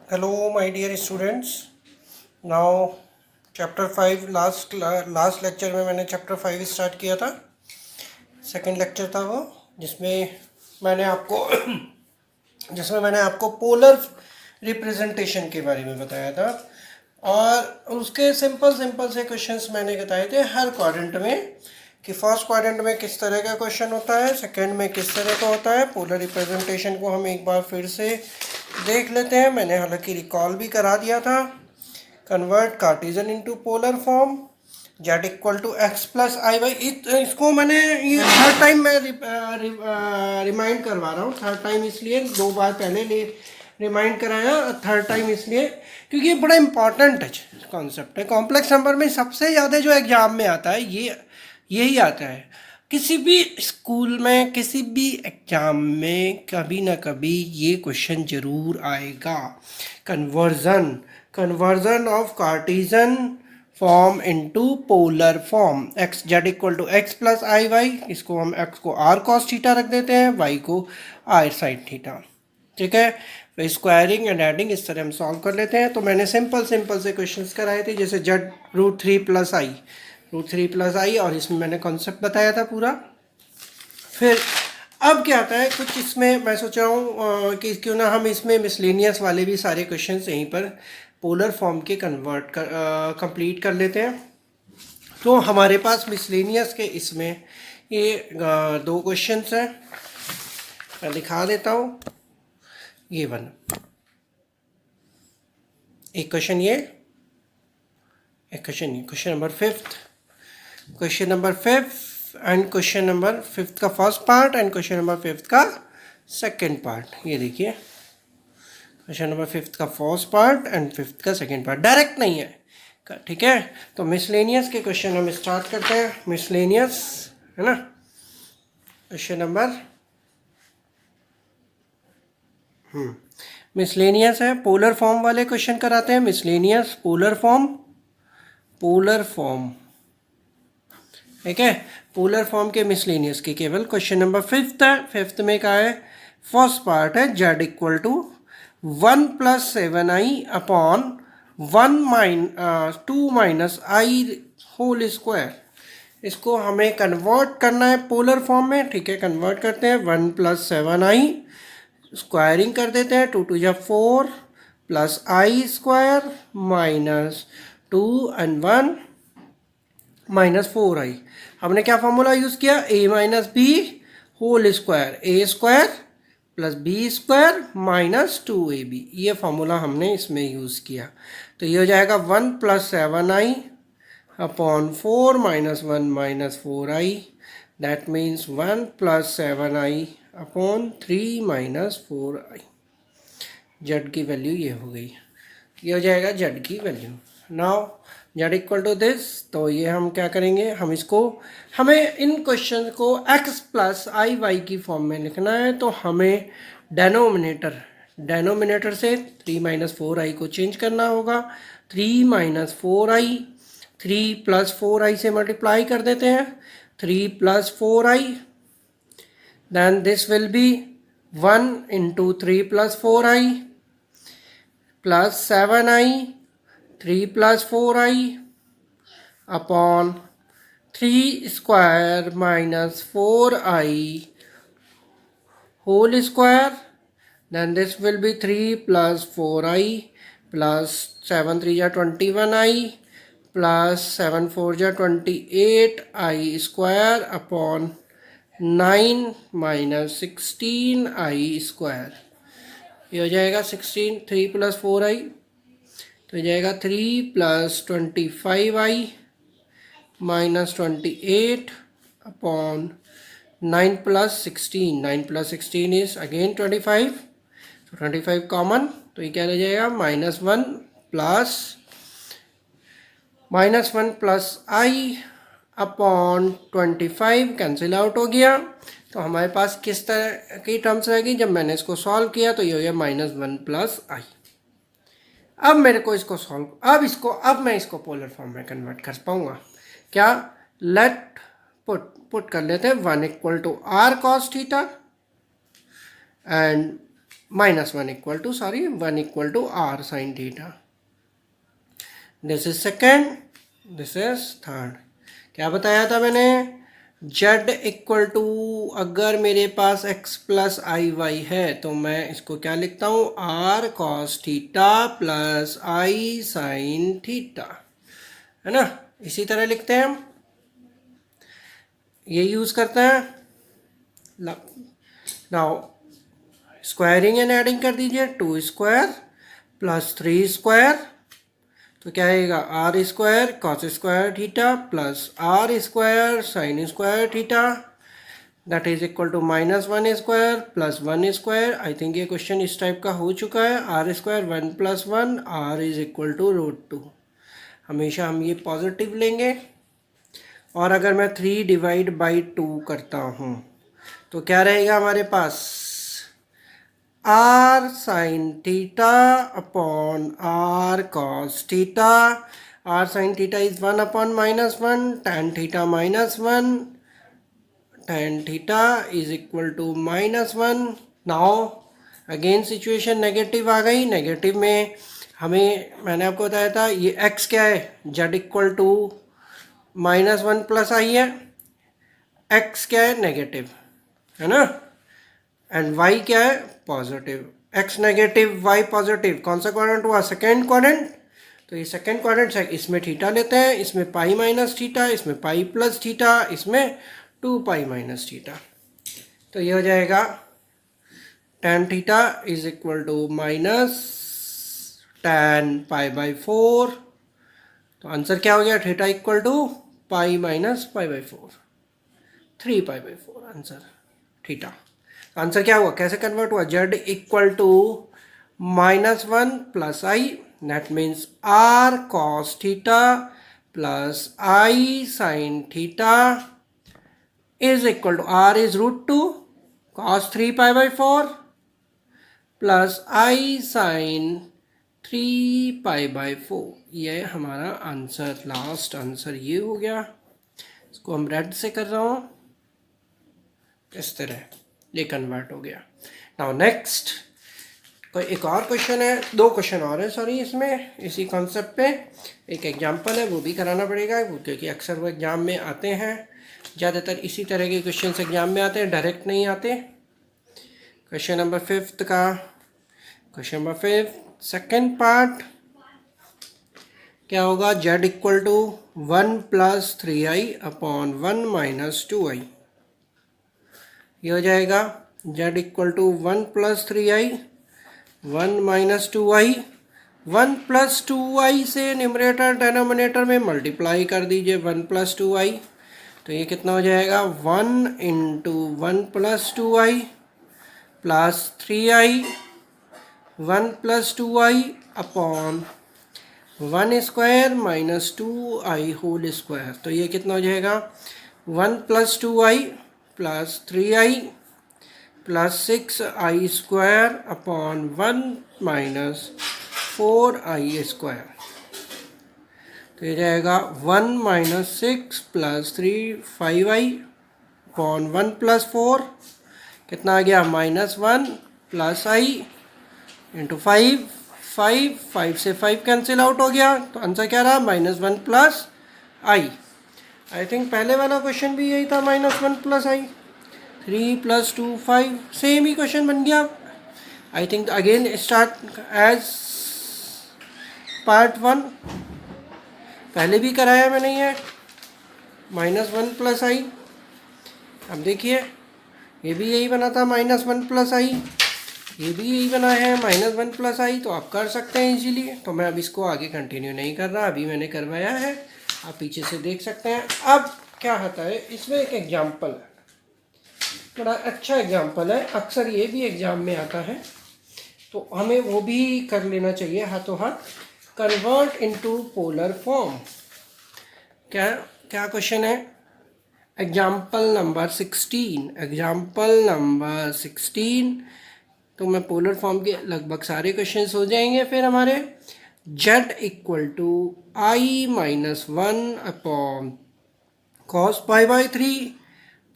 Hello, my dear students. Now, chapter 5 last lecture में मैंने chapter 5 start किया था. सेकंड लेक्चर था वो जिसमें मैंने आपको जिसमें मैंने आपको पोलर रिप्रेजेंटेशन के बारे में बताया था और उसके सिंपल से क्वेश्चंस मैंने बताए थे हर क्वाड्रेंट में कि फर्स्ट क्वाड्रेंट में किस तरह का क्वेश्चन होता है, सेकंड में किस तरह का होता है. पोलर रिप्रेजेंटेशन को हम एक बार फिर से देख लेते हैं. मैंने हालांकि रिकॉल भी करा दिया था. Convert Cartesian into polar form, z equal to x plus i y. इसको मैंने ये थर्ड टाइम मैं रिमाइंड करवा रहा हूँ. थर्ड टाइम इसलिए, दो बार पहले रिमाइंड कराया, थर्ड टाइम इसलिए क्योंकि ये बड़ा इंपॉर्टेंट है कॉन्सेप्ट है. कॉम्प्लेक्स नंबर में सबसे ज़्यादा जो एग्जाम में आता है यही आता है. किसी भी स्कूल में किसी भी एग्जाम में कभी ना कभी ये क्वेश्चन जरूर आएगा. Conversion of Cartesian form into polar form. X z equal to x plus i y. इसको हम एक्स को आर कॉस थीटा रख देते हैं, वाई को आर साइन थीटा. ठीक है. तो स्क्वायरिंग एंड एडिंग इस तरह हम सॉल्व कर लेते हैं. तो मैंने सिंपल से क्वेश्चंस कराए थे, जैसे जेड रूट थ्री प्लस आई और इसमें मैंने कॉन्सेप्ट बताया था पूरा. फिर अब क्या आता है, कुछ इसमें मैं सोच रहा हूँ कि क्यों ना हम इसमें मिसलेनियस वाले भी सारे क्वेश्चंस यहीं पर पोलर फॉर्म के कंप्लीट कर लेते हैं. तो हमारे पास मिसलेनियस के इसमें ये दो क्वेश्चंस हैं. मैं दिखा देता हूँ. ये वन एक क्वेश्चन, ये एक क्वेश्चन, ये question number fifth and question number fifth का first part and question number fifth का सेकंड पार्ट. ये देखिए, क्वेश्चन नंबर फिफ्थ का फर्स्ट पार्ट एंड फिफ्थ का सेकंड पार्ट डायरेक्ट नहीं है. ठीक है. तो मिसलेनियस के क्वेश्चन हम स्टार्ट करते हैं. मिसलेनियस है ना, क्वेश्चन नंबर मिसलेनियस है. पोलर फॉर्म वाले क्वेश्चन कराते हैं. Miscellaneous polar form. ठीक है. पोलर फॉर्म के मिसलेनियस के केवल क्वेश्चन नंबर फिफ्थ है. फिफ्थ में क्या है, फर्स्ट पार्ट है z equal to 1 plus 7i upon 2 minus i whole square. इसको हमें कन्वर्ट करना है पोलर फॉर्म में. ठीक है, कन्वर्ट करते हैं. 1 प्लस 7i स्क्वायरिंग कर देते हैं. 2 2 जा 4 plus i square minus 2 and 1 minus 4i. हमने क्या फॉर्मूला यूज़ किया, a minus b whole square, a square plus b square minus 2ab. ये फॉर्मूला हमने इसमें यूज़ किया. तो ये हो जाएगा 1 plus 7i upon 4 minus 1 minus 4i. That means 1 plus 7i upon 3 minus 4i. Z की वैल्यू ये हो गई. ये हो जाएगा जेड की value. Now z equal to this. तो ये हम क्या करेंगे, हमें इन क्वेश्चन को x प्लस आई वाई की फॉर्म में लिखना है. तो हमें डेनोमिनेटर से 3 माइनस 4i को चेंज करना होगा. 3 माइनस 4i, 3 प्लस 4i से मल्टीप्लाई कर देते हैं. 3 plus 4i, then this will be 1 into 3 plus 4i plus 7i, 3 plus 4i upon 3 square minus 4i whole square. Then this will be 3 plus 4i plus 7 3 ja 21i plus 7 4 ja 28i square upon 9 minus 16i square. ये हो जाएगा 16, 3 plus 4i तो हो जाएगा 3 plus 25i minus 28 upon 9 plus 16. 9 plus 16 is again 25. तो 25 common, तो ये क्या हो जाएगा, minus 1 plus i upon 25 cancel out हो गया. तो हमारे पास किस तरह की टर्म्स रहेगी, जब मैंने इसको सॉल्व किया तो ये हो गया -1 प्लस आई. अब मेरे को इसको अब मैं इसको पोलर फॉर्म में कन्वर्ट कर पाऊंगा. क्या, लेट पुट कर लेते हैं 1 equal to r cos theta and minus 1 equal to, sorry, 1 equal to r sin theta. This is second, this is third. क्या बताया था मैंने? z इक्वल टू, अगर मेरे पास x प्लस आई वाई है तो मैं इसको क्या लिखता हूँ? r cos theta plus i sin theta, है ना? इसी तरह लिखते हैं हम, ये यूज करते हैं. नाउ स्क्वायरिंग एंड एडिंग कर दीजिए. 2 स्क्वायर प्लस 3 स्क्वायर, तो क्या आएगा? R square cos square theta plus r square sine square theta, that is equal to minus 1 square plus 1 square. I think ये क्वेश्चन इस टाइप का हो चुका है. R square 1 plus 1, r is equal to √2. हमेशा हम ये पॉजिटिव लेंगे. और अगर मैं 3 डिवाइड बाई 2 करता हूँ तो क्या रहेगा हमारे पास? r sin theta upon r cos theta. r sin theta is 1 upon minus 1, tan theta minus 1, tan theta is equal to minus 1. now again situation negative आ गई. नेगेटिव में हमें, मैंने आपको बताया था ये x क्या है? z equal to minus 1 plus i है. x क्या है? नेगेटिव, है ना? एंड y क्या है? Positive. x negative, y positive. कौन सा क्वाड्रेंट हुआ? Second quadrant. तो ये सेकेंड क्वाड्रेंट है. इसमें थीटा लेते हैं, इसमें पाई माइनस थीटा, इसमें पाई प्लस थीटा, इसमें 2 पाई माइनस थीटा. तो ये हो जाएगा tan theta is equal to minus tan pi by 4. तो आंसर क्या हो गया? Theta equal to pi minus pi by 4, 3 pi by 4 answer theta. Answer क्या हुआ? कैसे कन्वर्ट हुआ? z equal to minus 1 plus i, that means r cos theta plus i sin theta is equal to, r is √2 cos 3 pi by 4 plus i sin 3 pi by 4. ये हमारा answer, last answer ये हो गया. इसको हम red से कर रहा हूँ, इस तरह ये कन्वर्ट हो गया. नाउ नेक्स्ट कोई एक और क्वेश्चन है, 2 क्वेश्चन और है सॉरी इसमें, इसी कॉन्सेप्ट पे. एक एग्जांपल है, वो भी कराना पड़ेगा क्योंकि अक्सर वो एग्जाम में आते हैं. ज़्यादातर इसी तरह के क्वेश्चन एग्जाम में आते हैं, डायरेक्ट नहीं आते. क्वेश्चन नंबर 5 का, क्वेश्चन नंबर 5 सेकेंड पार्ट क्या होगा? z equal to 1 plus 3i upon 1 minus 2i. ये हो जाएगा z equal to 1 plus 3i 1 minus 2i. 1 plus 2i से न्यूमरेटर डेनोमिनेटर में मल्टीप्लाई कर दीजिए 1 प्लस 2i. तो ये कितना हो जाएगा? 1 into 1 plus 2i plus 3i 1 plus 2i upon 1 square minus 2i whole square. तो ये कितना हो जाएगा? 1 plus 2i plus 3i plus 6i square upon 1 minus 4i square. तो ये जाएगा 1 minus 6 plus 3 5i upon 1 plus 4. कितना आ गया? Minus 1 plus i into 5. 5 से 5 कैंसिल आउट हो गया. तो आंसर क्या रहा? Minus 1 plus i. I think पहले वाला क्वेश्चन भी यही था, minus 1 plus i. 3 plus 2 5, same ही क्वेश्चन बन गया. I think again start as part 1. पहले भी कराया मैंने ये माइनस 1 प्लस आई. अब देखिए ये भी यही बना था माइनस 1 प्लस आई, ये भी यही बना है माइनस 1 प्लस आई. तो आप कर सकते हैं इजीली. तो मैं अब इसको आगे कंटिन्यू नहीं कर रहा, अभी मैंने करवाया है, आप पीछे से देख सकते हैं. अब क्या होता है इसमें? एक एग्जाम्पल है, बड़ा अच्छा एग्जाम्पल है, अक्सर ये भी एग्ज़ाम में आता है, तो हमें वो भी कर लेना चाहिए हाथों हाथ. Convert into polar form. क्या क्या क्वेश्चन है? Example number 16. Example number 16. तो मैं पोलर फॉर्म के लगभग सारे क्वेश्चंस हो जाएंगे फिर हमारे. z equal to i minus 1 upon cos pi by 3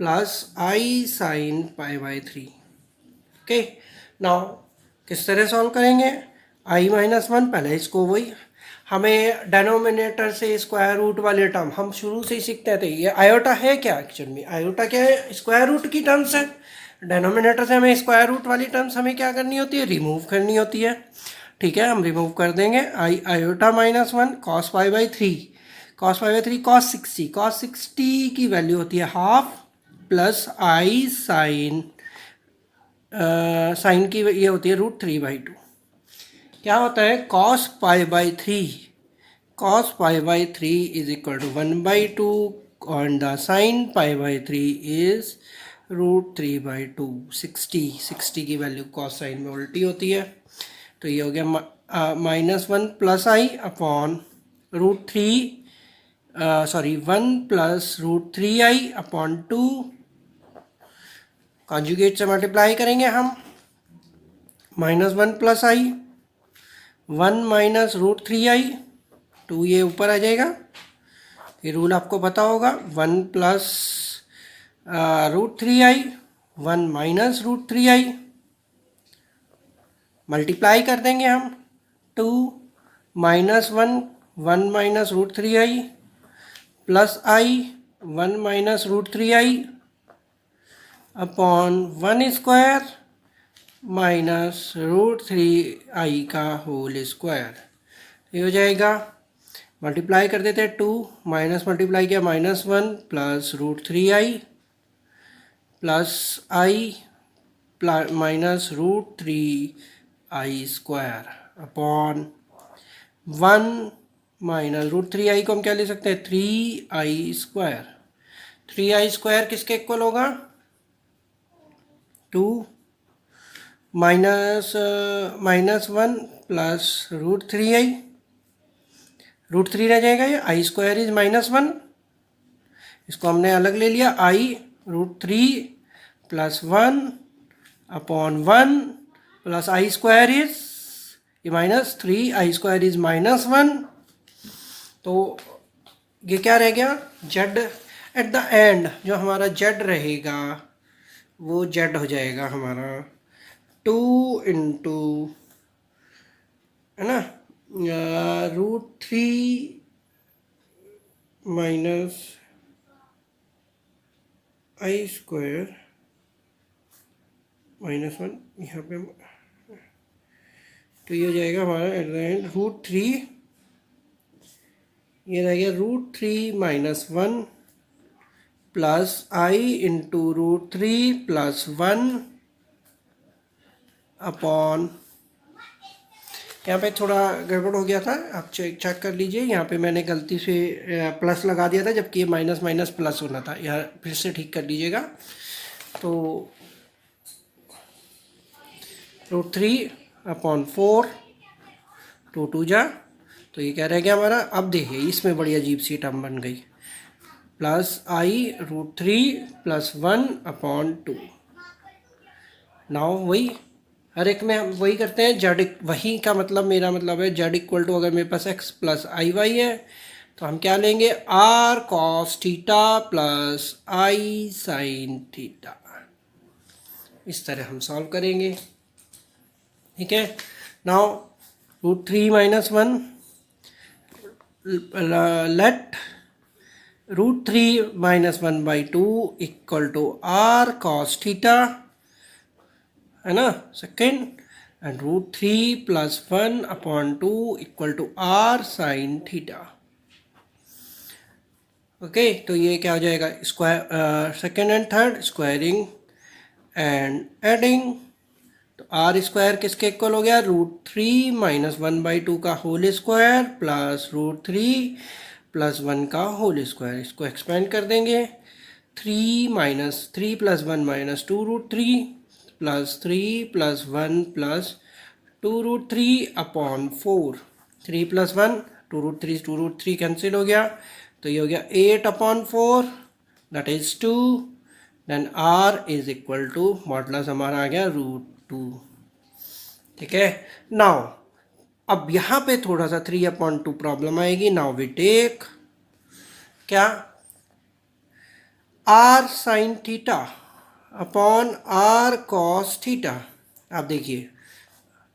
plus i sine pi by 3. Okay, now किस तरह सॉल्व करेंगे? i-1 पहले इसको वही, हमें डेनोमिनेटर से स्क्वायर रूट वाले टर्म हम शुरू से ही सीखते थे। ये आयोटा है क्या? एक्चुअल में आयोटा क्या है? स्क्वायर रूट की टर्म्स है। डेनोमिनेटर से हमें स्क्वायर रूट वाली टर्म्स हमें क्या करनी होती है? रिमूव करनी होती है। ठीक है, हम रिमूव कर देंगे। i-1 cos pi by three cos 60 की वैल्यू होती है हाफ, प्लस i साइन की ये होती है √3/2। क्या होता है? cos pi by three is equal to 1/2 and the sin pi by three is √3/2। 60 की वैल्यू cos साइन में उल्टी होती है। तो ये हो गया -1 plus i upon √1 plus √3i अपॉन 2। कॉन्जुगेट से मल्टीप्लाई करेंगे हम। -1 प्लस आई, 1 माइनस √3i, 2 ये ऊपर आ जाएगा। ये रूल आपको पता होगा, 1 plus √3i, 1 minus √3i, multiply कर देंगे हम। 2 minus 1 minus √3i, plus i 1 minus √3i upon 1 square minus √3i का होल स्क्वायर। ये हो जाएगा, मल्टीप्लाई कर देते हैं। 2 माइनस मल्टीप्लाई किया -1 plus √3i plus i minus √3i square upon 1 minus √3i को हम क्या ले सकते हैं? 3i square. 3i स्क्वायर किसके इक्वल होगा? 2 माइनस -1 प्लस √3i, √3 रह जाएगा। ये i स्क्वायर इज -1, इसको हमने अलग ले लिया। i √3 plus 1 upon 1 plus i square is ये -3i स्क्वायर इज -1। तो ये क्या रह गया? z एट द एंड जो हमारा z रहेगा वो z हो जाएगा हमारा 2 इंटू, है ना, √3 माइनस i स्क्वायर -1 यहाँ पे। तो ये हो जाएगा हमारा एट द एंड √3, ये रह गया √3 minus 1 plus i into √3 plus 1 upon, यहाँ पे थोड़ा गड़बड़ हो गया था, आप चेक कर लीजिए। यहाँ पे मैंने गलती से प्लस लगा दिया था, जबकि ये माइनस माइनस प्लस होना था। यहाँ फिर से ठीक कर लीजिएगा। तो √3 अपॉन 4, 2 2 जा, तो ये क्या रह गया हमारा? अब देखिए इसमें बड़ी अजीब सी टर्म बन गई, plus i √3 plus 1 upon 2। Now वही हर एक में हम वही करते हैं। जेड वही का मतलब, मेरा मतलब है जेड इक्वल टू, अगर मेरे पास x प्लस आई वाई है तो हम क्या लेंगे? r cos theta plus i sine theta. इस तरह हम सॉल्व करेंगे। ठीक है, now √3 minus 1, let √3 minus 1/2 equal to r cos theta, है ना, second, and √3 plus 1 upon 2 equal to r sine theta. Okay, तो ये क्या हो जाएगा? Square, second and third squaring and adding. तो r स्क्वायर किसके इक्वल हो गया? √3 माइनस 1/2 का होल स्क्वायर प्लस √3 प्लस 1 का होल स्क्वायर। इसको एक्सपेंड कर देंगे। 3 plus 1 minus 2 √3 plus 3 plus 1 plus 2 √3 upon 4। 3 plus 1 2 √3 cancel हो गया, तो ये हो गया 8 upon 4, that is 2। Then r is equal to, modulus हमारा आ गया √2। ठीक है, नाउ अब यहाँ पे थोड़ा सा 3/2 प्रॉब्लम आएगी। नाउ वी टेक क्या? r sine theta upon r cos theta. आप देखिए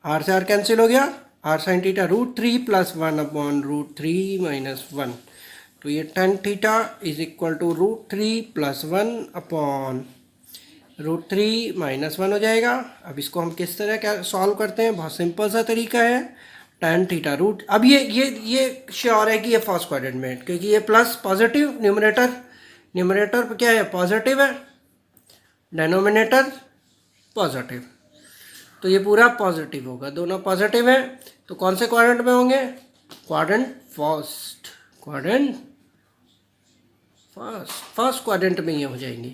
आर से आर कैंसिल हो गया, r sine theta √3 plus 1 upon √3 minus 1, तो ये tan theta is equal to √3 plus 1 upon √3 minus 1 हो जाएगा। अब इसको हम किस तरह क्या सॉल्व करते हैं, बहुत सिंपल सा तरीका है। tan थीटा रूट, अब ये श्योर है कि ये फर्स्ट क्वाड्रेंट में है, क्योंकि ये प्लस पॉजिटिव न्यूमरेटर क्या है, पॉजिटिव है, डेनोमिनेटर पॉजिटिव, तो ये पूरा पॉजिटिव होगा, दोनों पॉजिटिव है। तो कौन से क्वाड्रेंट में होंगे, फर्स्ट क्वाड्रेंट में ये हो जाएंगे।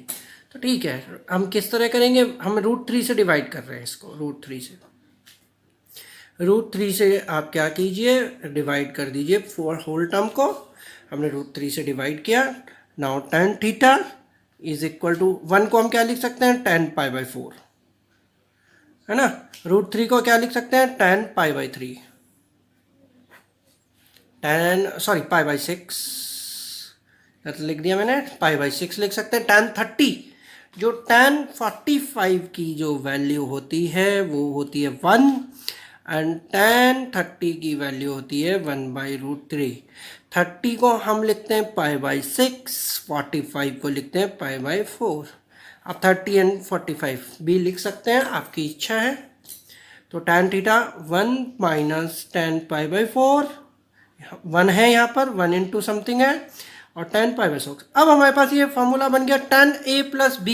तो ठीक है, हम किस तरह करेंगे, हम √3 से डिवाइड कर रहे हैं इसको, √3 से आप क्या कीजिए, डिवाइड कर दीजिए होल टर्म को। हमने √3 से डिवाइड किया। Now tan theta is equal to 1 को हम क्या लिख सकते हैं, tan π/4, है ना। √3 को क्या लिख सकते हैं, tan π/3, π/6 लिख दिया मैंने, π/6 लिख सकते हैं। tan 30, जो tan 45 की जो वैल्यू होती है वो होती है 1, एंड tan 30 की वैल्यू होती है 1/√3। 30 को हम लिखते हैं π/6, 45 को लिखते हैं π/4। आप 30 एंड 45 भी लिख सकते हैं, आपकी इच्छा है। तो tan थीटा 1 माइनस tan π/4, 1 है यहाँ पर, 1 इंटू समथिंग है, और tan π/6। अब हमारे पास ये फॉर्मूला बन गया tan a प्लस b,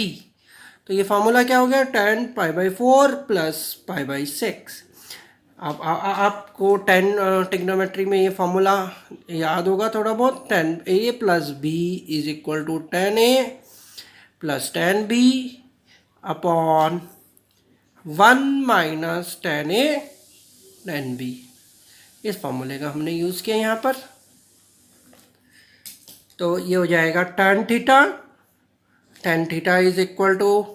तो ये फार्मूला क्या हो गया, tan π/4 प्लस π/6। अब आपको टिग्नोमेट्री में ये फार्मूला याद होगा थोड़ा बहुत, tan a plus b is equal to tan a plus tan b upon 1 minus tan a tan b। इस फार्मूले का हमने यूज़ किया यहाँ पर। तो ये हो जाएगा tan theta is equal to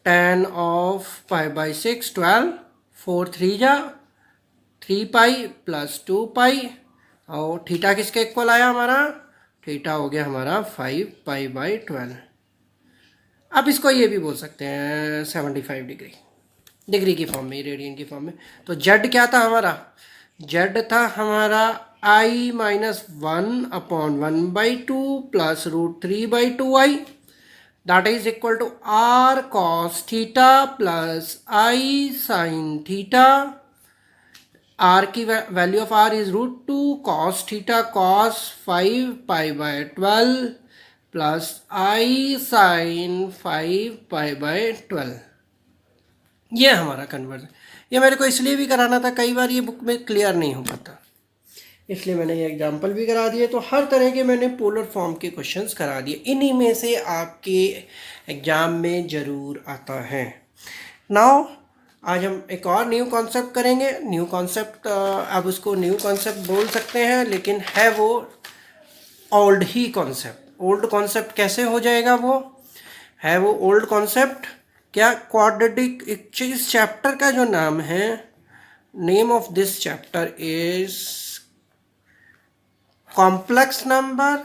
tan of π/6 12, 4 3 जा 3 पाई प्लस 2 पाई, और थीटा किसके इक्वल आया हमारा, थीटा हो गया हमारा 5 π/12। अब इसको ये भी बोल सकते हैं 75 डिग्री की फॉर्म में, रेडियन की फॉर्म में। तो जेड क्या था हमारा, जेड था हमारा i-1 upon 1/2 plus √3/2i, that is equal to r cos theta plus i sin theta। r की value of r is √2 cos theta cos 5 π/12 plus i sin 5 π/12। ये हमारा कन्वर्जन। ये मेरे को इसलिए भी कराना था, कई बार ये बुक में क्लियर नहीं हो पाता, इसलिए मैंने ये एग्जाम्पल भी करा दिए। तो हर तरह के मैंने पोलर फॉर्म के क्वेश्चंस करा दिए, इन्हीं में से आपके एग्ज़ाम में ज़रूर आता है। नाउ आज हम एक और न्यू कॉन्सेप्ट करेंगे। न्यू कॉन्सेप्ट, अब उसको न्यू कॉन्सेप्ट बोल सकते हैं, लेकिन है वो ओल्ड ही कॉन्सेप्ट। ओल्ड कॉन्सेप्ट कैसे हो जाएगा, वो है वो ओल्ड कॉन्सेप्ट क्या, क्वाड्रेटिक। इस चैप्टर का जो नाम है, name of this chapter is complex number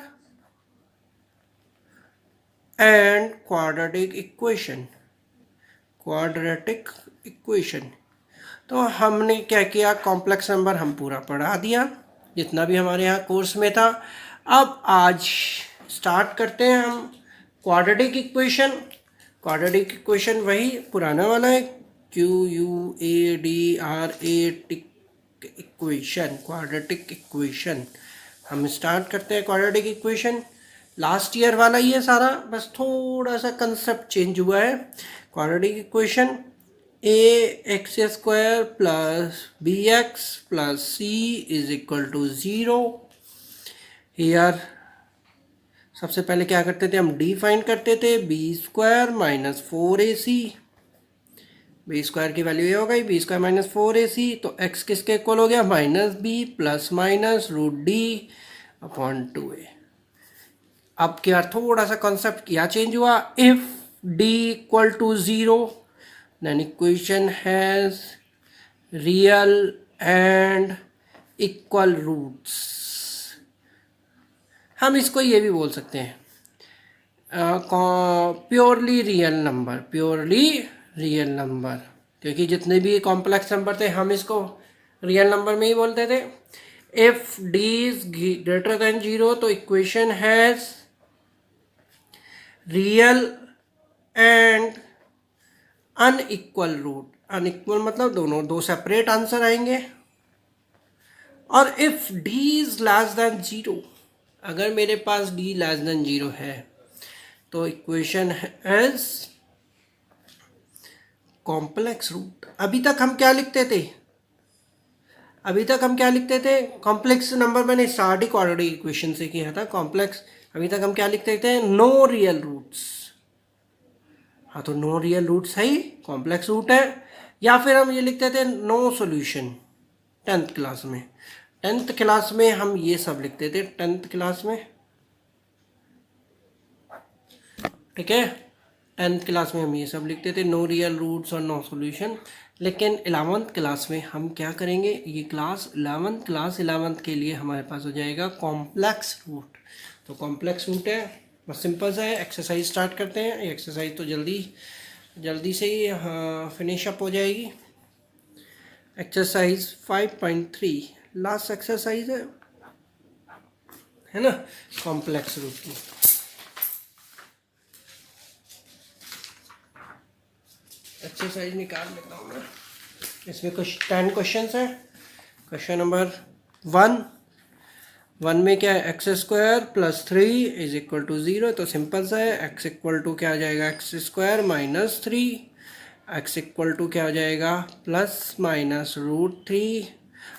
and quadratic equation. तो हमने क्या किया, कॉम्प्लेक्स नंबर हम पूरा पढ़ा दिया जितना भी हमारे यहाँ कोर्स में था। अब आज स्टार्ट करते हैं हम क्वाड्रेटिक इक्वेशन वही पुराना वाला है, QUADRATIC इक्वेशन, क्वाड्रेटिक इक्वेशन। हम स्टार्ट करते हैं क्वाड्रेटिक इक्वेशन। लास्ट ईयर वाला ही है सारा, बस थोड़ा सा कंसेप्ट चेंज हुआ है। Quadratic equation ax² plus bx plus c is equal to 0। Here सबसे पहले क्या करते थे, हम डिफाइन करते थे b² माइनस 4ac। b² की वैल्यू ये हो गई b² माइनस 4ac, तो x किसके इक्वल हो गया, -b plus minus √d upon 2a। अब क्या थोड़ा सा कॉन्सेप्ट क्या चेंज हुआ, if d equal to 0 then equation has real and equal roots. हम इसको ये भी बोल सकते हैं प्योरली रियल नंबर। क्योंकि जितने भी कॉम्प्लेक्स नंबर थे हम इसको रियल नंबर में ही बोलते थे। If d is greater than 0 तो equation has real and unequal root. Unequal मतलब दोनों, दो सेपरेट आंसर आएंगे। और if d is less than 0, अगर मेरे पास डी लेस देन 0 है तो इक्वेशन हैज कॉम्प्लेक्स रूट। अभी तक हम क्या लिखते थे? कॉम्प्लेक्स नंबर मैंने स्टार्ट ही क्वाड्रेटिक इक्वेशन से किया था। कॉम्प्लेक्स अभी तक हम क्या लिखते थे? No real roots. हाँ, तो नो रियल रूट्स है ही कॉम्प्लेक्स रूट है। या फिर हम ये लिखते थे नो सॉल्यूशन। 10th क्लास में, 10th क्लास में हम ये सब लिखते थे। 10th क्लास में, ठीक है, 10th क्लास में हम ये सब लिखते थे, नो रियल रूट्स और नो सॉल्यूशन। लेकिन 11th क्लास में हम क्या करेंगे? ये क्लास 11th के लिए हमारे पास हो जाएगा कॉम्प्लेक्स रूट। तो कॉम्प्लेक्स रूट है, बस सिंपल सा है। एक्सरसाइज स्टार्ट करते हैं। ये एक्सरसाइज तो जल्दी से ही फिनिश अप हो जाएगी। एक्सरसाइज 5.3 लास्ट एक्सरसाइज है ना, कॉम्प्लेक्स रूट की। एक्सरसाइज निकाल लेता हूँ मैं। इसमें कुछ 10 क्वेश्चन है। क्वेश्चन नंबर 1 में क्या है? X square plus 3 is equal to 0। तो सिंपल सा है, एक्स इक्वल टू क्या आ जाएगा? X square minus 3। X equal to क्या हो जाएगा? Plus minus root 3।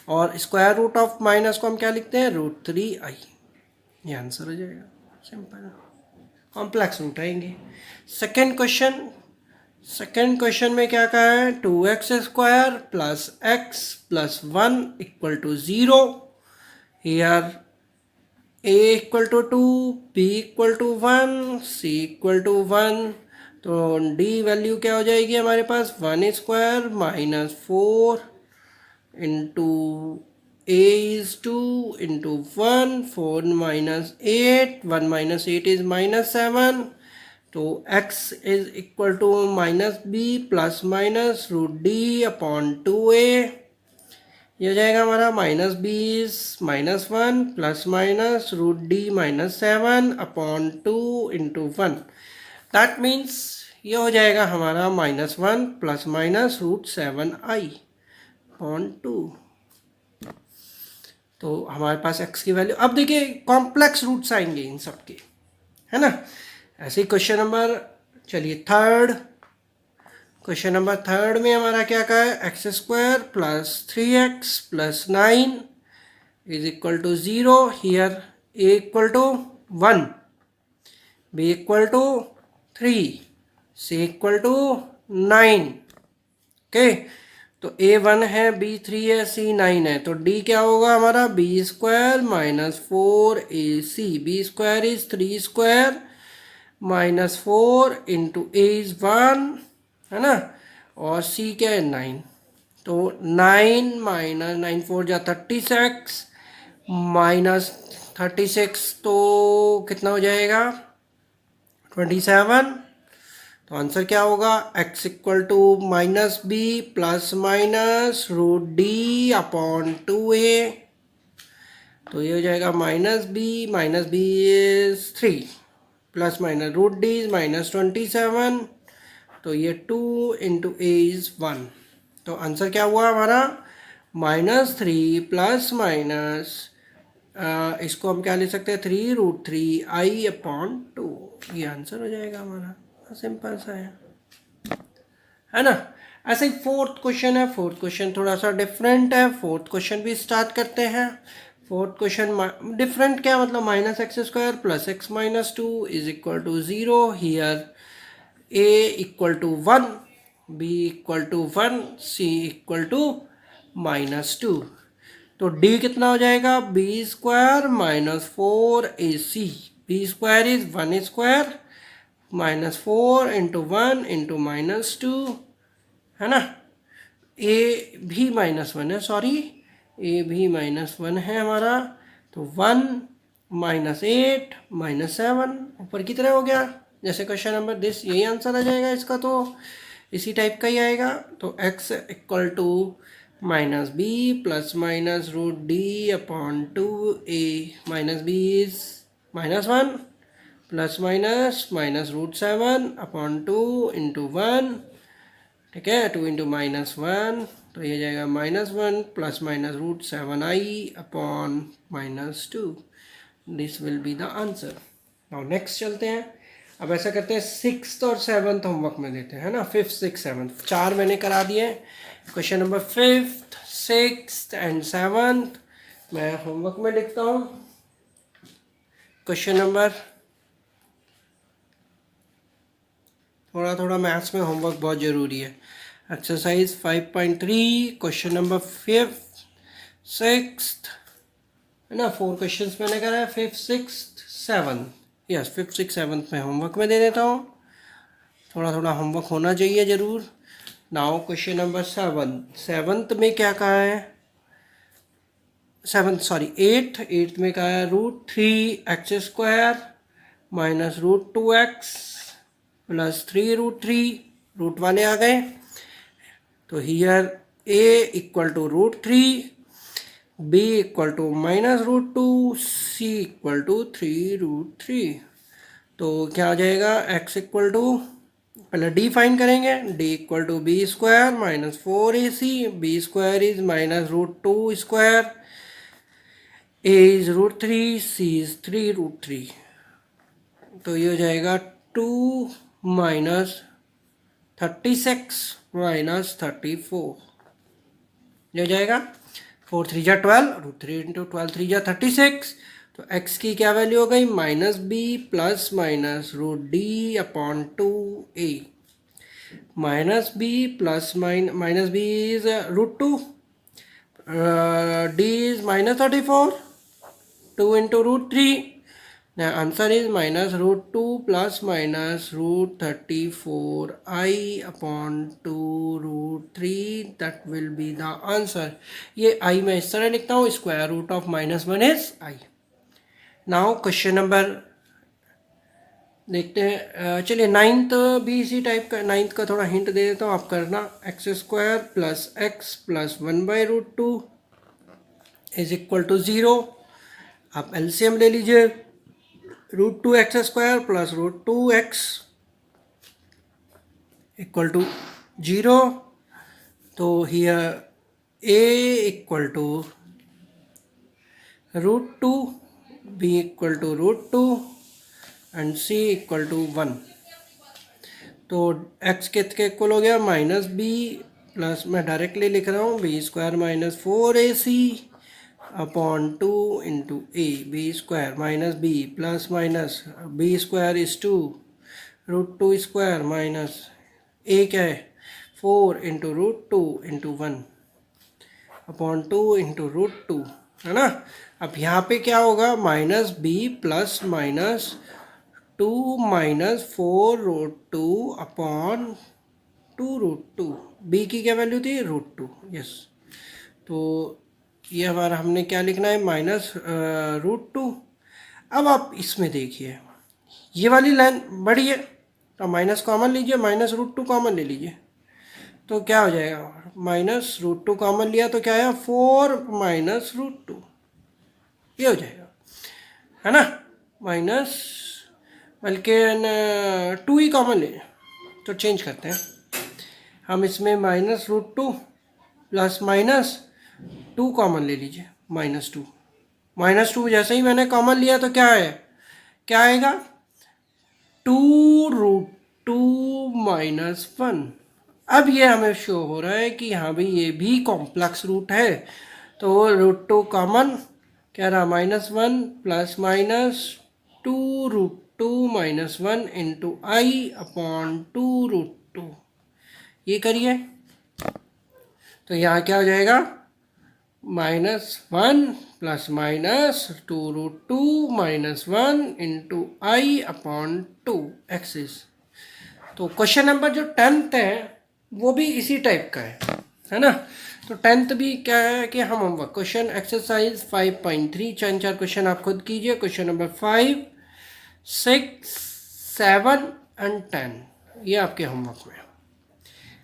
और स्क्वायर रूट ऑफ माइनस को हम क्या लिखते हैं? Root 3i। ये आंसर हो जाएगा। सिंपल कॉम्प्लेक्स रूट आएंगे। सेकेंड क्वेश्चन में क्या कहा है? 2x square plus x plus 1 equal to 0। Here a equal to 2, b equal to 1, c equal to 1। तो d वैल्यू क्या हो जाएगी हमारे पास? 1 square minus 4 into a is 2 into 1, 4 minus 8, 1 minus 8 is minus 7। तो x is equal to minus b plus minus root d upon 2a। ये हो जाएगा हमारा minus b is minus 1 plus minus root d minus 7 upon 2 into 1। That means ये हो जाएगा हमारा -1 plus minus root 7i upon 2। तो हमारे पास x की वैल्यू, अब देखिए कॉम्प्लेक्स रूट्स आएंगे इन सब के, है ना। ऐसे ही क्वेश्चन नंबर, चलिए क्वेश्चन नंबर थर्ड में हमारा क्या कहा है? X square plus 3x plus 9 is equal to 0। Here a equal to 1, b equal to 3, c equal to 9। Okay, तो a 1 है, b 3 है, c 9 है। तो d क्या होगा हमारा? b square minus 4ac। b square is 3 square minus 4 into A is 1, है ना। और c क्या है? 9। तो 9 माइनस 9 4 जा 36 माइनस 36, तो कितना हो जाएगा? 27। तो आंसर क्या होगा? x equal to minus b plus minus root d upon 2a। तो ये हो जाएगा minus b is 3 plus minus root d is minus 27। तो ये 2 इंटू ए इज 1। तो आंसर क्या हुआ हमारा? -3 प्लस माइनस, इसको हम क्या ले सकते हैं? 3 रूट 3i अपॉन 2। ये आंसर हो जाएगा हमारा। सिंपल सा है ना। ऐसे ही फोर्थ क्वेश्चन है। फोर्थ क्वेश्चन थोड़ा सा डिफरेंट है। फोर्थ क्वेश्चन भी स्टार्ट करते हैं। फोर्थ क्वेश्चन डिफरेंट क्या मतलब? Minus x square plus x minus 2 is equal to 0। Here a equal to 1, b equal to 1, c equal to -2। तो d कितना हो जाएगा? b square minus 4ac। b square is 1 square minus 4 into 1 into -2, है ना। a भी -1 है, sorry, a भी -1 है हमारा। तो 1 माइनस 8 माइनस 7 ऊपर की तरह हो गया, जैसे क्वेश्चन नंबर दिस। यही आंसर आ जाएगा इसका। तो इसी टाइप का ही आएगा। तो x equal to minus b plus minus root d upon 2a minus b is -1 plus minus minus root 7 upon 2 into 1, ठीक है, 2 इंटू -1, तो ये जाएगा -1 plus minus root 7i upon -2। This will be the answer. Now next चलते हैं। अब ऐसा करते हैं, 6th और 7th होमवर्क में देते हैं, है ना। 5th 6th 7th 4 मैंने करा दिए। Question number 5th 6th and 7th मैं होमवर्क में लिखता हूँ। क्वेश्चन नंबर, थोड़ा थोड़ा मैथ्स में होमवर्क बहुत ज़रूरी है। Exercise 5.3 question number 5th 6th, है ना। 4 क्वेश्चंस मैंने करा है, 5th 6th 7th, yes 5th 6th 7th में होमवर्क में दे देता हूँ। थोड़ा थोड़ा होमवर्क होना चाहिए ज़रूर। नाउ क्वेश्चन नंबर 7th में क्या कहा है, 8th में कहा है √3x² minus √2x plus 3√3, root वाले आ गए। तो here a equal to √3, b equal to -√2, c equal to 3√3। तो क्या आ जाएगा, x इक्वल टू, पहले d फाइंड करेंगे, d equal to b² minus 4ac, b² is -√2², a is √3, c is 3√3। तो ये हो जाएगा 2 माइनस 36 माइनस 34, ये हो जाएगा 4 3 जा 12, √3 इंटू 12 3 जा 36। तो x की क्या वैल्यू हो गई, -b plus minus √d upon 2a, -b plus minus b is √2, d is -34, 2 into √3। The answer is -√2 plus minus √34i upon 2√3, that will be the answer। ये i मैं इस तरह लिखता हूँ, square root of -1 is i। Now question number देखते हैं। चलिए 9th भी इसी टाइप का, 9th का थोड़ा हिंट दे देता हूँ, आप करना। x² plus x plus 1/√2 is equal to 0। आप एलसीएम ले लीजिए, √2x² plus √2x equal to 0। तो here a equal to √2, b equal to √2 and c equal to 1। तो x के इक्वल हो गया, -b प्लस, मैं डायरेक्टली लिख रहा हूँ, b² minus 4ac upon 2 into a, b² minus b plus minus b² is 2, √2² minus a क्या है 4 इंटू √2 इंटू 1 अपॉन 2 इंटू √2, है ना। अब यहाँ पे क्या होगा, -b plus minus 2 minus 4√2 upon 2√2, b की क्या वैल्यू थी, √2, यस। तो ये हमारा, हमने क्या लिखना है, -√2। अब आप इसमें देखिए, ये वाली लाइन बड़ी है तो माइनस कॉमन लीजिए, -√2 कॉमन ले लीजिए, तो क्या हो जाएगा, -√2 कॉमन लिया तो क्या आया, 4 माइनस √2, ये हो जाएगा, है ना। माइनस, बल्कि 2 ही कॉमन ले, तो चेंज करते हैं हम इसमें, -√2 प्लस माइनस 2 कॉमन ले लीजिए, -2 जैसे ही मैंने कॉमन लिया तो क्या है, क्या आएगा, 2√2 माइनस 1। अब ये हमें शो हो रहा है कि हाँ भाई ये भी कॉम्प्लेक्स रूट है। तो √2 कॉमन, क्या रहा, -1 प्लस माइनस 2√2 माइनस 1 इंटू आई अपॉन 2√2, ये करिए। तो यहाँ क्या हो जाएगा, -1 प्लस माइनस 2√2 माइनस 1 इंटू आई अपॉन 2 एक्सिस। तो क्वेश्चन नंबर जो 10th है वो भी इसी टाइप का है ना। तो 10th भी क्या है कि हम होमवर्क, क्वेश्चन एक्सरसाइज 5.3, 4 क्वेश्चन आप खुद कीजिए। क्वेश्चन नंबर 5, 6, 7 एंड 10, ये आपके होमवर्क में।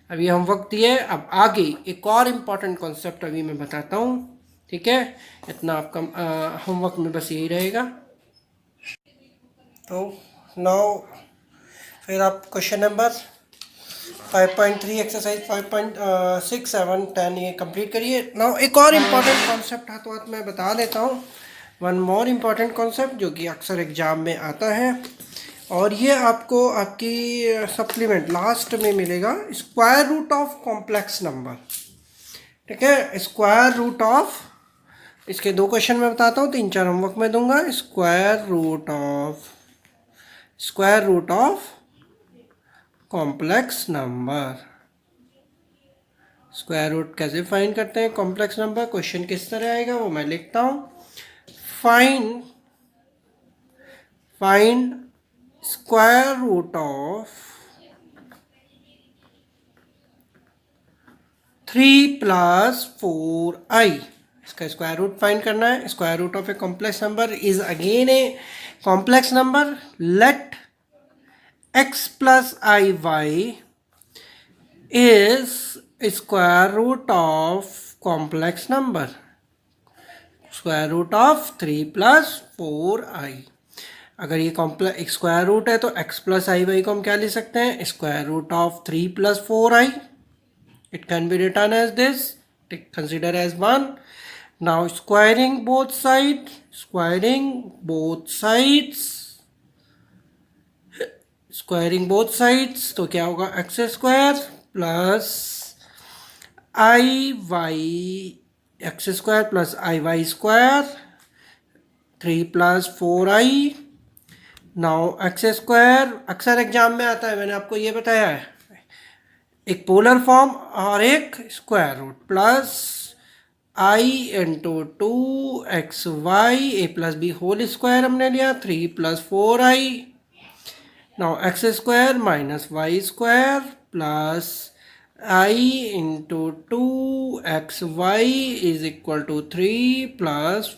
अभी हम वक्त दिए, अब आगे एक और इम्पॉर्टेंट कॉन्सेप्ट अभी मैं बताता हूँ, ठीक है। इतना आपका होमवर्क में बस यही रहेगा। तो नाउ फिर आप क्वेश्चन नंबर 5.3 एक्सरसाइज 5.6 7 10 ये कंप्लीट करिए। नाउ एक और इम्पॉर्टेंट कॉन्सेप्ट हाथों हाथ मैं बता देता हूँ, वन मोर इम्पॉर्टेंट कॉन्सेप्ट जो कि अक्सर एग्जाम में आता है, और ये आपको आपकी सप्लीमेंट लास्ट में मिलेगा, square root of complex number, ठीक है। स्क्वायर रूट ऑफ, इसके दो क्वेश्चन मैं बताता हूँ, 3 4 होमवर्क में दूंगा। Square root of complex number, square root कैसे फाइंड करते हैं कॉम्प्लेक्स नंबर, क्वेश्चन किस तरह आएगा वो मैं लिखता हूँ। Find square root of 3 + 4i, इसका स्क्वायर रूट फाइंड करना है। Square root of a complex number is again a complex number, let x + iy is square root of complex number, square root of 3 + 4i। अगर ये complex square root है तो x + iy को हम क्या लिख सकते हैं, square root of 3 + 4i। It can be written as this, consider as 1। Now squaring both sides, तो क्या होगा, x² plus iy² 3 + 4i। Now x², अक्सर एग्जाम में आता है, मैंने आपको ये बताया है, एक पोलर फॉर्म और एक square root, plus i × 2xy a + b whole square हमने लिया, 3 + 4i। Now x² - y² plus I × 2xy is equal to 3 +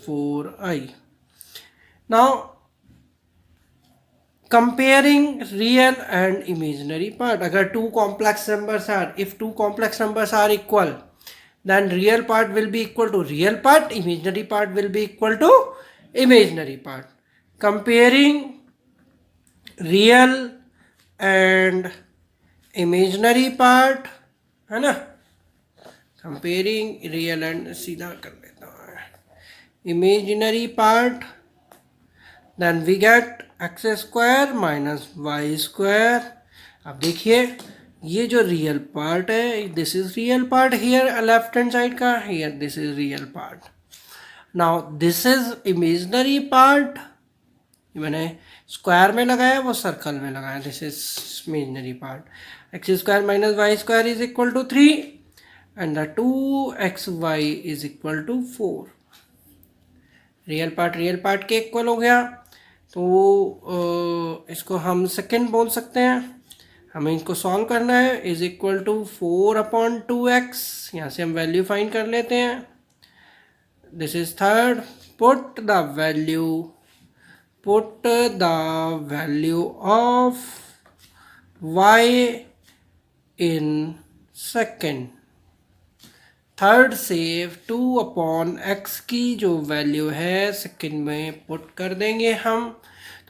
4i. Now comparing real and imaginary part, अगर two complex numbers are equal, then real part will be equal to real part, imaginary part will be equal to imaginary part. Comparing real and imaginary part, है ना, comparing real and, सीधा कर लेता हूँ, imaginary part, then we get x² - y²। अब देखिए ये जो रियल पार्ट है, this is real part here left hand side का, here this is real part. Now this is imaginary part, मैंने स्क्वायर में लगाया, वो सर्कल में लगाया, this is imaginary part. x² - y² is equal to 3 and the 2xy is equal to 4। Real part के equal हो गया, तो इसको हम सेकंड बोल सकते हैं। हमें इनको सॉल्व करना है, इज इक्वल टू 4/2x, यहाँ से हम वैल्यू फाइंड कर लेते हैं। This is third, put the value of y in second. Third से 2/x की जो वैल्यू है सेकंड में पुट कर देंगे हम,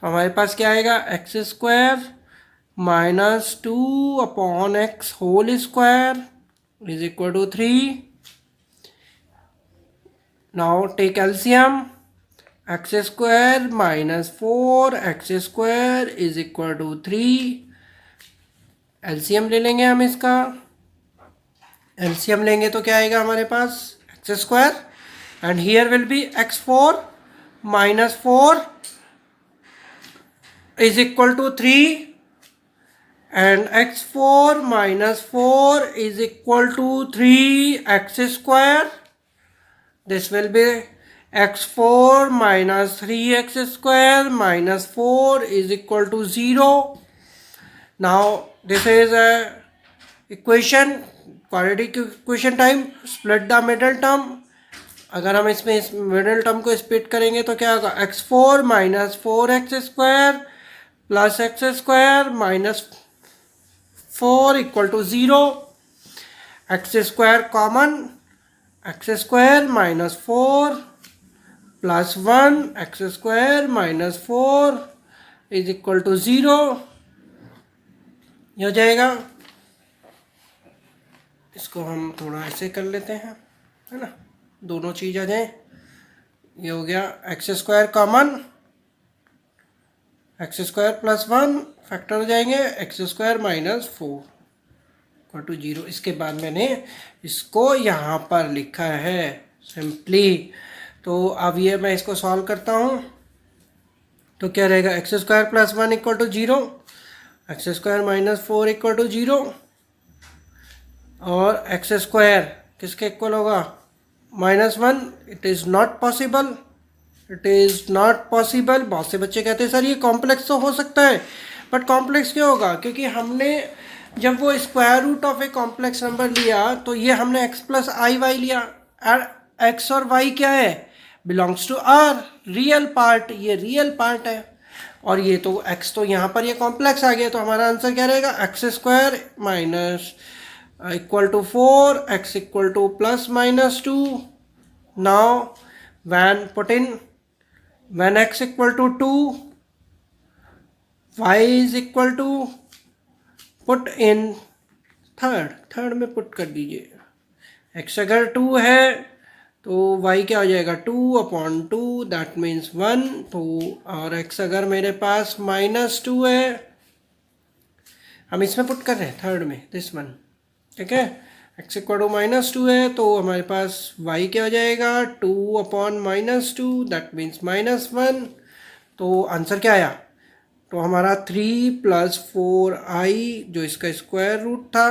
तो हमारे पास क्या आएगा, x² - 2/x whole square is equal to 3। Now take LCM, x² - 4x² is equal to 3। LCM ले लेंगे हम इसका, एलसीएम लेंगे तो क्या आएगा हमारे पास, x² and here will be x4 - 4 is equal to 3 and x4 - 4 is equal to 3x²। This will be x4 - 3x² - 4 is equal to 0। Now this is equation, quadratic equation time, split the middle term. अगर हम इसमें इस middle term को split करेंगे तो क्या होगा, x4 - 4x² plus x² - 4 equal to 0। X square common, x square minus 4 plus 1 x square minus 4 is equal to 0, ये हो जाएगा। इसको हम थोड़ा ऐसे कर लेते हैं, है ना, दोनों चीज आ जाए। ये हो गया x square common, x square plus 1 factor हो जाएंगे, x square minus 4 equal to 0। इसके बाद मैंने इसको यहाँ पर लिखा है सिंपली। तो अब ये मैं इसको सॉल्व करता हूँ, तो क्या रहेगा, x square plus 1 equal to 0, x square minus 4 equal to 0, और एक्स स्क्वायर किसके इक्वल होगा, -1। It is not possible, it is not possible. बहुत से बच्चे कहते हैं सर ये कॉम्प्लेक्स तो हो सकता है, बट कॉम्प्लेक्स क्यों होगा, क्योंकि हमने जब वो square root of a complex number लिया तो ये हमने x प्लस आई वाई लिया, और x और y क्या है, belongs to R, real part, ये रियल पार्ट है। और ये तो x तो यहाँ पर ये कॉम्प्लेक्स आ गया, तो हमारा आंसर क्या रहेगा, x square minus equal to 4, x equal to plus minus 2। Now when put in, when x equal to 2, y is equal to, put in third में पुट कर दीजिए। x अगर 2 है तो y क्या हो जाएगा, 2/2, दैट मीन्स 1। तो और x अगर मेरे पास -2 है, हम इसमें पुट कर रहे हैं थर्ड में, दिस वन, ठीक है। x इक्वल टू -2 है तो हमारे पास y क्या हो जाएगा, 2/-2, दैट मीन्स -1। तो आंसर क्या आया, तो हमारा 3 + 4i जो इसका स्क्वायर रूट था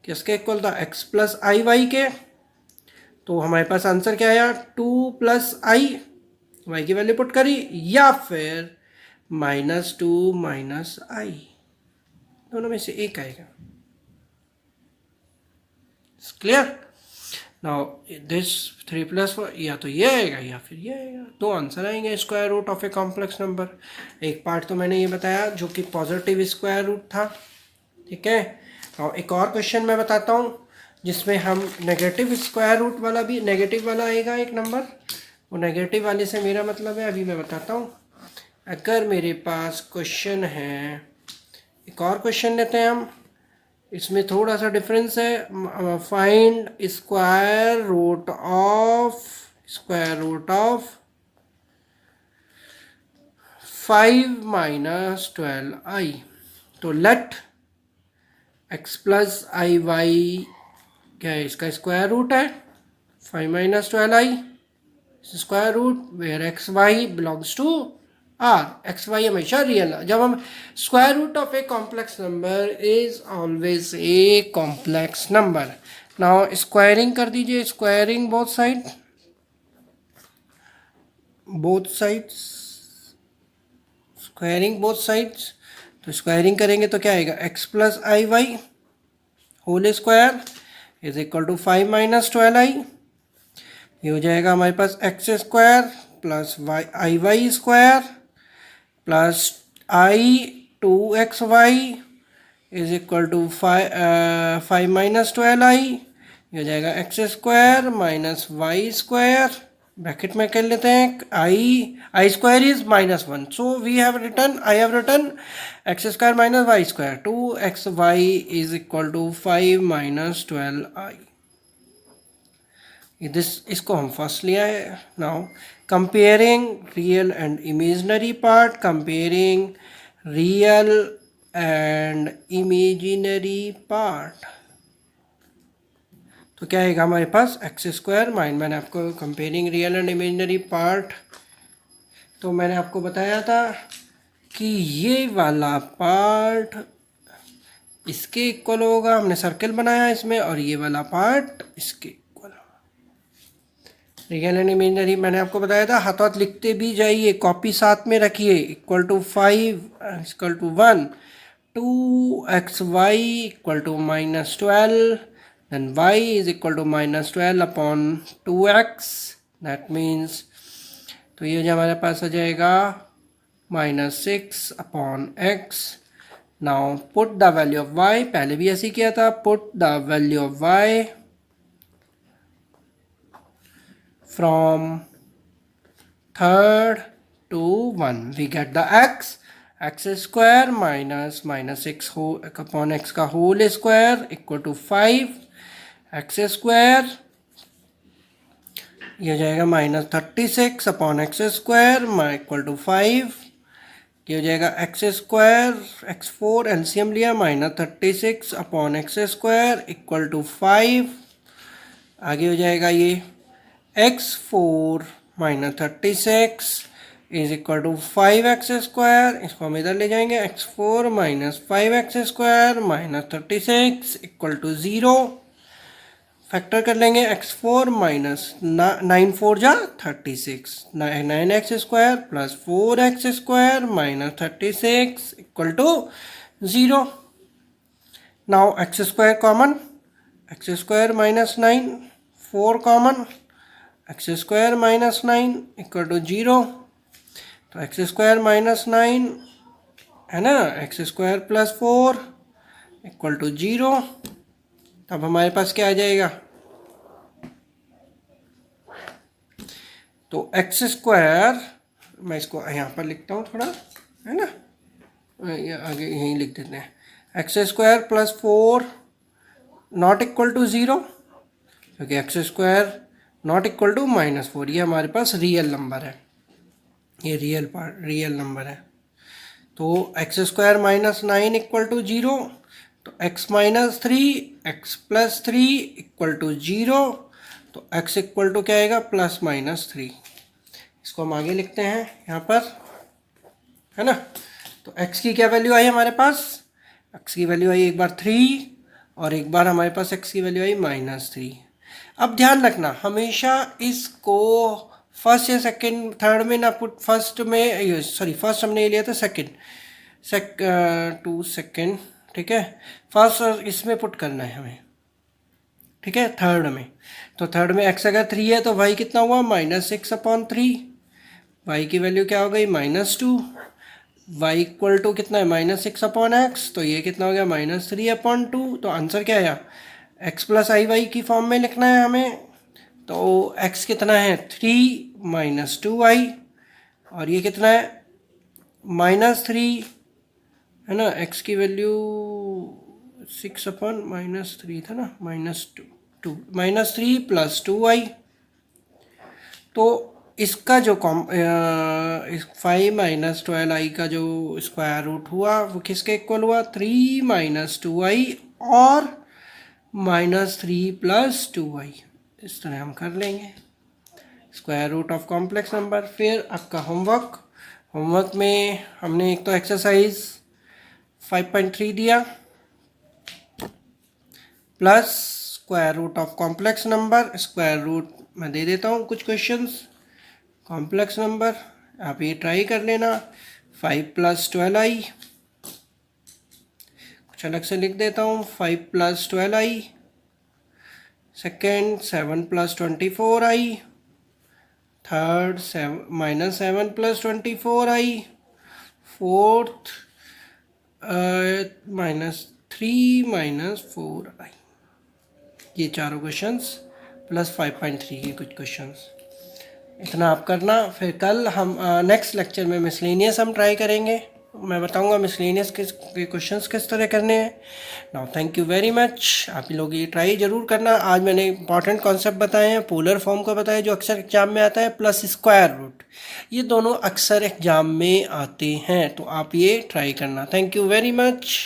किसके इक्वल था, x प्लस आई वाई के। तो हमारे पास आंसर क्या आया, 2 + i, y की वैल्यू पुट करी, या फिर -2 - i, दोनों में से एक आएगा। क्लियर। नाउ दिस 3 + 4, या तो ये आएगा या फिर ये आएगा, दो आंसर आएंगे square root of a complex number. एक पार्ट तो मैंने ये बताया जो कि पॉजिटिव स्क्वायर रूट था, ठीक है। और एक और क्वेश्चन मैं बताता हूँ जिसमें हम नेगेटिव स्क्वायर रूट वाला भी, नेगेटिव वाला आएगा एक नंबर, वो नेगेटिव वाले से मेरा मतलब है, अभी मैं बताता हूँ। अगर मेरे पास क्वेश्चन है, एक और क्वेश्चन लेते हैं हम, इसमें थोड़ा सा डिफरेंस है। Find square root of 5 - 12i। तो let x plus i y क्या है, इसका स्क्वायर रूट है, 5 - 12i square root, where x y belongs to R. X y हमेशा रियल है। जब हम square root of a complex number is always a complex number. Now squaring कर दीजिए, squaring both sides, squaring both sides. तो squaring करेंगे तो क्या आएगा, x plus i y whole square is equal to 5 - 12i। ये हो जाएगा हमारे पास x square plus i y square plus i 2xy is equal to 5 - 12i। ये हो जाएगा x square minus y square, bracket में कर लेते हैं, i square is -1, so we have written, I have written x square minus y square, 2xy is equal to 5 - 12i। इसको हम first लिया है। Now comparing real and imaginary part, comparing real and imaginary part, तो क्या आएगा हमारे पास, x square मैंने आपको comparing real and imaginary part, तो मैंने आपको बताया था कि ये वाला पार्ट इसके इक्वल होगा, हमने सर्कल बनाया इसमें, और ये वाला पार्ट इसके इक्वल। रियल एंड इमेजिनरी मैंने आपको बताया था, हाथ हाथ लिखते भी जाइए, कॉपी साथ में रखिए। Equal to 5 equal to 1, 2xy equal to -12, then y is equal to -12/2x, that means, तो ये जो हमारे पास आ जाएगा -6/x, now put the value of y, पहले भी ऐसे ही किया था, put the value of y from third to 1, we get the x square minus x upon x का whole square equal to 5, x square ये हो जाएगा -36 upon x square equal to 5, ये हो जाएगा एक्स स्क्वायर x4 एलसीएम लिया -36 upon x square equal to 5, आगे हो जाएगा ये x4 -36 is equal to 5x square, इसको हम इधर ले जाएंगे, x4 -5x square -36 equal to 0, factor कर लेंगे x4 9 4 जा 36, 9x square plus 4x square -36 equal to 0। Now x square common, x square -9, 4 common, x square -9 equal to 0, तो x square -9 है ना, x square plus 4 equal to 0, तब हमारे पास क्या आ जाएगा, तो एक्स स्क्वायर, मैं इसको यहाँ पर लिखता हूँ थोड़ा, है ना, आगे यहीं लिख देते हैं, x square plus 4 not equal to 0, क्योंकि x square not equal to -4, ये हमारे पास रियल नंबर है, ये रियल नंबर है, तो एक्स स्क्वायर -9 इक्वल टू 0, तो x -3 x plus 3 equal to 0, तो x इक्वल टू क्या आएगा +-3, इसको हम आगे लिखते हैं यहाँ पर, है ना, तो x की क्या वैल्यू आई हमारे पास, x की वैल्यू आई एक बार 3 और एक बार हमारे पास x की वैल्यू आई -3। अब ध्यान रखना हमेशा इसको फर्स्ट या सेकंड थर्ड में ना पुट, फर्स्ट हमने ये लिया था सेकंड टू सेकंड, ठीक है, फर्स्ट इसमें पुट करना है हमें, ठीक है, थर्ड में, तो थर्ड में x अगर 3 है तो y कितना हुआ -6/3, y की वैल्यू क्या हो गई -2, y इक्वल टू कितना है -6/x, तो ये कितना हो गया -3/2, तो आंसर क्या आया, x प्लस आई वाई की फॉर्म में लिखना है हमें, तो x कितना है 3 - 2y, और ये कितना है -3, है ना, x की वैल्यू 6/-3 था ना, -3 प्लस 2y, तो इसका जो 5 - 12i का जो स्क्वायर रूट हुआ वो किसके इक्वल हुआ, 3 - 2i और -3 प्लस 2y, इस तरह हम कर लेंगे square root of complex number. फिर आपका होमवर्क में हमने एक तो एक्सरसाइज 5.3 दिया plus square root of complex number, square root मैं दे देता हूँ कुछ क्वेश्चंस, कॉम्प्लेक्स नंबर आप ये ट्राई कर लेना, 5 + 12i, कुछ अलग से लिख देता हूँ, 5 + 12i, second 7 + 24i, third -7 + 24i, fourth -3 - 4i, ये चारों क्वेश्चंस प्लस 5.3 के कुछ क्वेश्चंस, इतना आप करना। फिर कल हम नेक्स्ट लेक्चर में मिसलेनियस हम ट्राई करेंगे, मैं बताऊंगा मिसलेनियस के क्वेश्चंस किस तरह करने हैं। Now thank you very much, आप लोग ये ट्राई ज़रूर करना। आज मैंने इंपॉर्टेंट कॉन्सेप्ट बताए हैं, पोलर फॉर्म का बताया जो अक्सर एग्जाम में आता है, प्लस स्क्वायर रूट, ये दोनों अक्सर एग्जाम में आते हैं, तो आप ये ट्राई करना। Thank you very much.